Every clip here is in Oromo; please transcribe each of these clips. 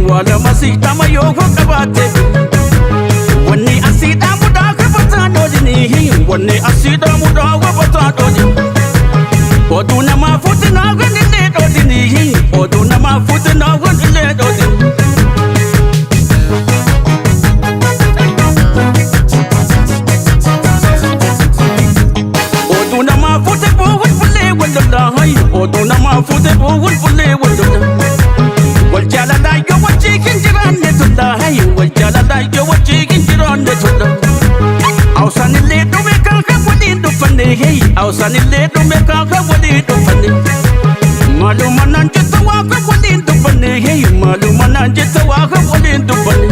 wala masita mayo wakabate wani asida muda kabata dodini wani asida muda wabata dodini oduna mafuti na gandile dodini oduna mafuti na gandile dodini oduna mafuti buhul bulle wadda hay oduna mafuti buhul bulle wadda wal jalala yo wajikin jirane tunda hay wal jalala yo wajikin jirane tunda awsani le do me kan ka wadi do fane hey awsani le do me kan ka wadi do fane maluma nan jetta wa ka wadi do fane hey maluma nan jetta wa ka wadi do fane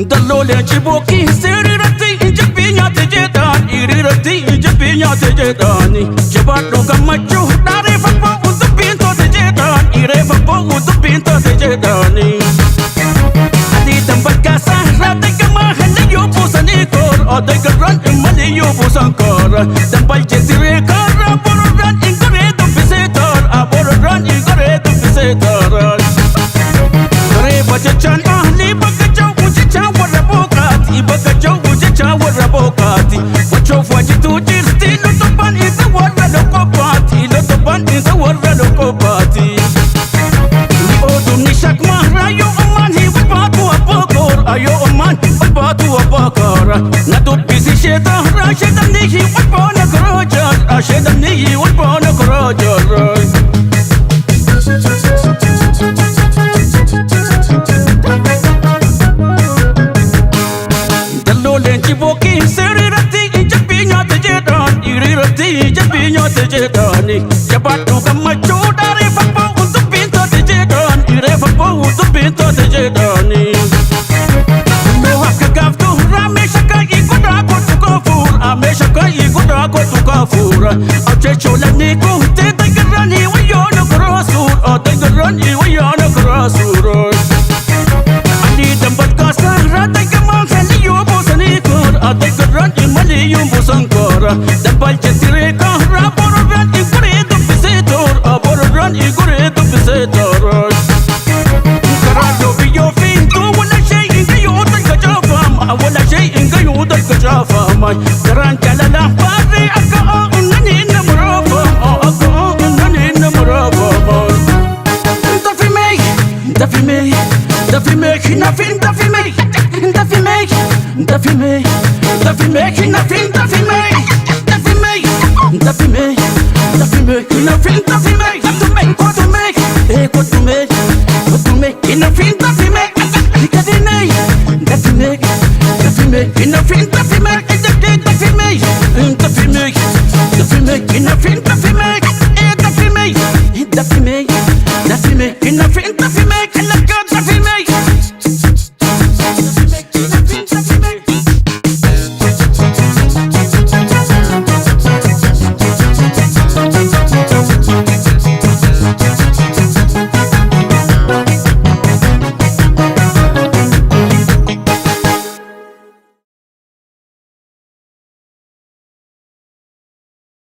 Dalole chiboki serirati japinya tejetan irirati japinya tejetani jabatu gamachu dare fapo utu pinto tejetan ire fapo utu pinto tejetani adi tempat kasah rata kama hanya yo pusani kor ode garan mali yo pusan kor tempat jesire kar aboran ingore tu visitor aboran ingore tu visitor kare bachan ahli bakacho Ibakacho ujicha warabokati Wacho fwaji tujirti Lotopan isa warra lokopati Lotopan isa warra lokopati Ni odum ni shakma Rayo oman hi walbatu abakor Ayo oman walbatu abakar Nadut bisi sheta Rashedam nihi walbana karajar Rashedam nihi walbana karajar Chiboki serirati japinya tejetan irirati japinya tejetani jabatu kamachu dare fapo untuk pintu tejetan ire fapo untuk pintu tejetani doha kagaftu ramesha kai ikuda ko tukafur amesha kai ikuda ko tukafur ache cholani ko te tagarani wayona krasur tagarani wayona krasur ani dambat kasara tagamang heliyo Aday karan imali yung busang kora Dabal chetire ka Raboran igure do visitor Aboran igure do visitor Karalo biyo finto Wala shay ingayo tal kajafam Wala shay ingayo tal kajafam Karan jalala pare Aka unanin na marafam Aka unanin na marafam Dafi me Hinafin dafi me Dafi me hinafin dafi me hinafin dafi me Kotu me hinafin dafi me Ikadine dafi me hinafin dafi me Dafi me hinafin dafi me Dafi me hinafin dafi me